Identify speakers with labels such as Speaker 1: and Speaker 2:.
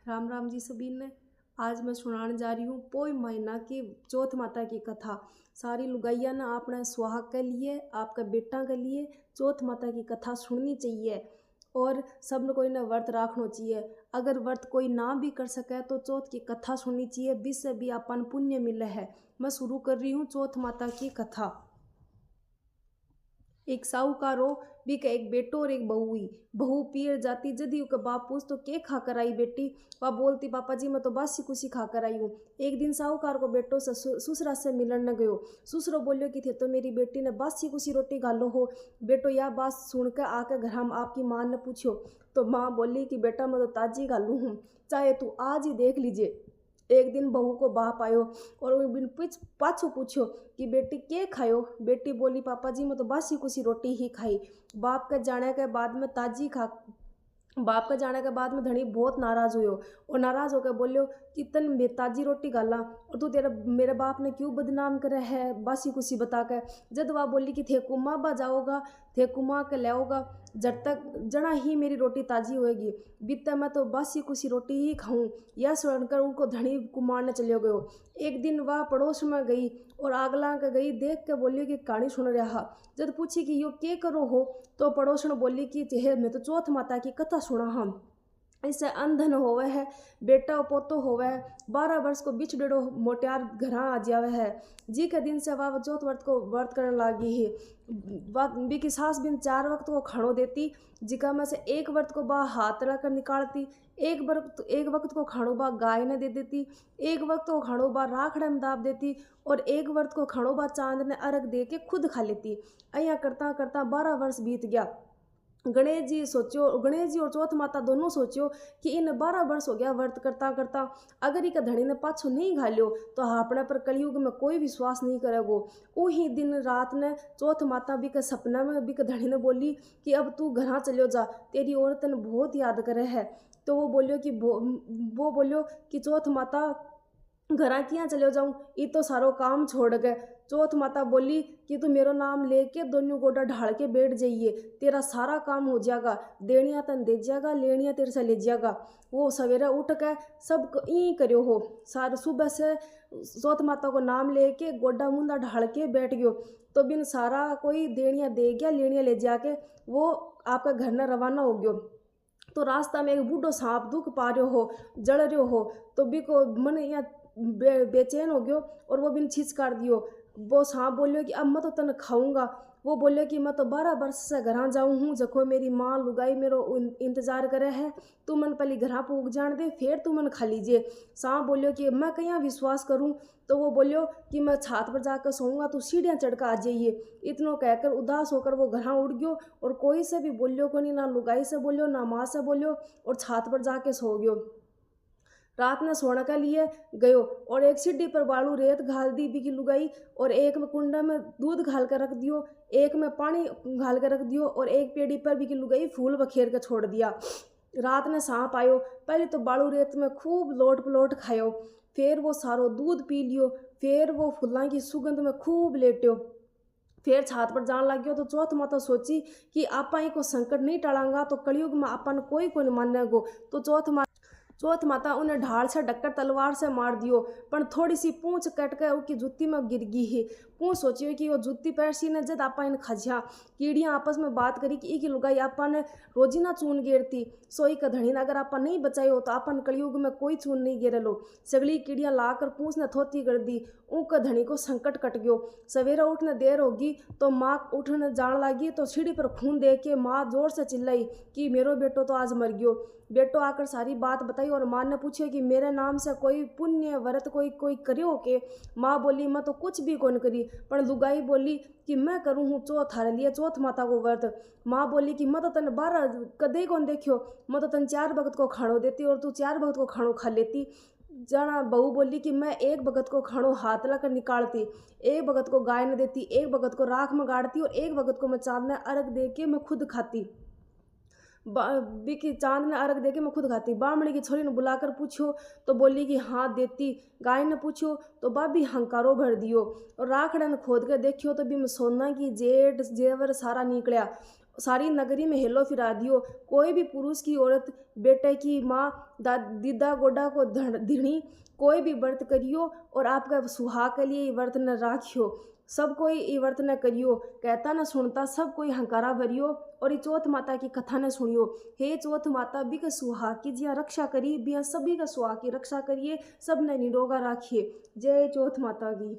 Speaker 1: राम राम जी सभी ने। आज मैं सुनाने जा रही हूँ पोई महीना की चौथ माता की कथा। सारी लुगाइया ना अपने सुहाग के लिए, आपका बेटा के लिए चौथ माता की कथा सुननी चाहिए। और सब ने कोई ना व्रत रखना चाहिए। अगर व्रत कोई ना भी कर सके तो चौथ की कथा सुननी चाहिए, जिससे भी अपन पुण्य मिले है। मैं शुरू कर रही हूँ चौथ माता की कथा। एक साहूकार हो, बीके एक बेटो और एक बहू हुई। बहू पीर जाती, जदी के बाप पूछ तो के खा कर आई बेटी। वह बोलती पापा जी मैं तो बासी कुसी खा कर आई हूँ। एक दिन साहूकार को बेटो से ससुरा से मिलन न गयो। ससुरो बोलियो कि थे तो मेरी बेटी ने बासी कुसी रोटी गालो हो। बेटो यह बात सुनकर आकर घर हम आपकी माँ ने पूछो तो माँ बोली कि बेटा मैं तो ताजी गालू हूँ, चाहे तू आज ही देख लीजिए। एक दिन बहू को बाप आयो और बिन पाछो पूछो कि बेटी के खायो। बेटी बोली पापा जी मैं तो बासी कुसी रोटी ही खाई। बाप के जाने के बाद में ताजी खा बाप के जाने के बाद में धनी बहुत नाराज हुयो और नाराज होकर बोलियो कि तन ताजी रोटी गाला और तू तेरा मेरे बाप ने क्यों बदनाम करे है बासी कुसी बता के। जद वह बोली कि थे कुमा बा जाओगा, थे कुमा के लाओगा, जब तक जना ही मेरी रोटी ताजी होएगी, बीते मैं तो बासी कुसी रोटी ही खाऊं। यह सुनकर उनको धनी कुमारने चले गयो। एक दिन वह पड़ोस में गई और आगला के गई, देख के बोली कि कहानी सुन रहा। जब पूछी कि यो के करो हो तो पड़ोसन बोली कि चेहे मैं तो चौथ माता की कथा सुना हम। इससे अंधन होवे है, बेटा पोतो होवे है, 12 वर्ष को बिछ डेढ़ो मोटियार घर आ जावे है। जी के दिन से वह चौथ व्रत को व्रत करने लगी है। बीकी सास बिन 4 वक्त को खानो देती, जिका में से एक व्रत को बा हाथ रखकर निकालती, एक वक्त को खानो बा गाय ने दे देती, एक वक्त को खानो बा राखड़े में दाब देती और एक व्रत को खानो बा चांद ने अर्घ दे के खुद खा लेती। अया करता करता 12 वर्ष बीत गया। गणेश जी और चौथ माता दोनों सोचो कि इन 12 वर्ष हो गया व्रत करता करता, अगर इक धनी ने पाछो नहीं घालियो तो अपने पर कलयुग में कोई विश्वास नहीं करेगो। उही दिन रात ने चौथ माता भी के सपना में भी के धनी ने बोली कि अब तू घर चलो जा, तेरी औरत ने बहुत याद करे है। तो वो बोलियो कि चौथ माता घर किया चले जाऊं, ये तो सारो काम छोड़ गए। चौथ माता बोली कि तू मेरो नाम लेके दोनों गोडा ढाल के बैठ जाइए, तेरा सारा काम हो जाएगा, देनिया तन दे जाएगा, लेनिया तेरे से ले जाएगा। वो सवेरे उठ के सब यही करो हो। सारे सुबह से चौथ माता को नाम लेके गोडा मुंदा ढाल के बैठ गयो। तो बिन सारा कोई देनिया दे गया, लेनिया ले जाके वो आपका घर न रवाना हो गयो। तो रास्ता में एक बूढ़ो सांप दुख पा रहे हो, जल रहे हो, तो भी को मन यहाँ बेचैन हो गयो और वो बिन छिचकार दियो। वो सांप बोलियो कि अब मैं तो तन खाऊंगा। वो बोलियो कि मैं तो 12 वर्ष से घर जाऊँ हूँ, जखो मेरी माँ लुगाई मेरो इंतजार करे है, तू मन पहले घर पूग जान दे, फिर तू मन खा लीजिए। सांप बोलियो कि मैं कहीं विश्वास करूँ। तो वो बोलियो कि मैं छात पर जाकर सोऊंगा, तू सीढ़ियाँ चढ़कर आ जाइए। इतनो कहकर उदास होकर वो घर उड़ गयो और कोई से भी बोलियो को नहीं, ना लुगाई से बोलियो ना माँ से बोलियो, और छात पर जाके सो गयो। रात में सोने के लिए गयो और एक सीढ़ी पर बालू रेत घाल दी बिकी लुगाई और एक में कुंडा में दूध घाल कर रख दियो, एक में पानी घाल कर रख दियो और एक पेड़ी पर बिकी लुगाई फूल बखेर के छोड़ दिया। रात में सांप आयो, पहले तो बालू रेत में खूब लोट पलोट खायो, फिर वो सारो दूध पी लियो, फिर वो फूलों की सुगंध में खूब लेट्यो, फिर छात पर जान लग गयो। तो चौथ माता सोची कि आपा ही को संकट नहीं टलांगा तो कलयुग में अपन कोई को नहीं मानेगो। तो चौथ माता उन्हें ढाल से ढककर तलवार से मार दियो, पर थोड़ी सी पूंछ कट कर उसकी जुत्ती में गिर गई है। पूंछ सोचियो कि वो जुत्ती पैरसी ने जद आपा इन खजिया कीड़ियाँ आपस में बात करी कि एक लुगाई आपा ने रोजी ना चून गिरती, सोई का धनी अगर आपा नहीं बचाई हो तो अपन कलयुग में कोई चून नहीं गिरे लो। सगली कीड़ियाँ लाकर पूंछ ने थोती कर दी। उनका धनी को संकट कट गयो। सवेरा उठने देर होगी तो माँ उठने जान लगी तो सीढ़ी पर खून देख के माँ जोर से चिल्लाई कि मेरो बेटो तो आज मर गयो। बेटो आकर सारी बात बताई और माँ ने पूछे कि मेरे नाम से कोई पुण्य व्रत कोई करियो के। माँ बोली मैं तो कुछ भी कौन करी, पर लुगाई बोली कि मैं करूँ हूँ चौथ हारे लिए चौथ माता को व्रत। माँ बोली कि मैं तो तन 12 कदे कौन देखियो, मैं तो तन 4 भगत को खानो देती और तू 4 भगत को खानो खा लेती। जाना बहू बोली कि मैं एक भगत को खानो हाथ लाकर निकालती, एक भगत को गाय ने देती, एक भगत को राख में गाड़ती और एक भगत को मैं चांद ने अर्घ दे के मैं खुद खाती। बिकी चांद ने अर्घ दे के मैं खुद खाती। बामणी की छोरी ने बुलाकर पूछो तो बोली कि हाँ देती। गाय ने पूछो तो बाबी हंकारो भर दियो और राखड़े ने खोद के देखियो तो भी मैं सोना की जेठ जेवर सारा निकलिया। सारी नगरी में हेलो फिरा दियो। कोई भी पुरुष की औरत बेटे की माँ दीदा गोडा को धिणी कोई भी व्रत करियो और आपका सुहाग के लिए ये व्रत न राखियो। सब कोई ये व्रत न करियो, कहता न सुनता सब कोई हंकारा भरियो और ये चौथ माता की कथा न सुनियो। हे चौथ माता भी का सुहाग की जिया रक्षा करी, बिया सभी का सुहाग की रक्षा करिए, सब ने निरोगा राखिए। जय चौथ माता की।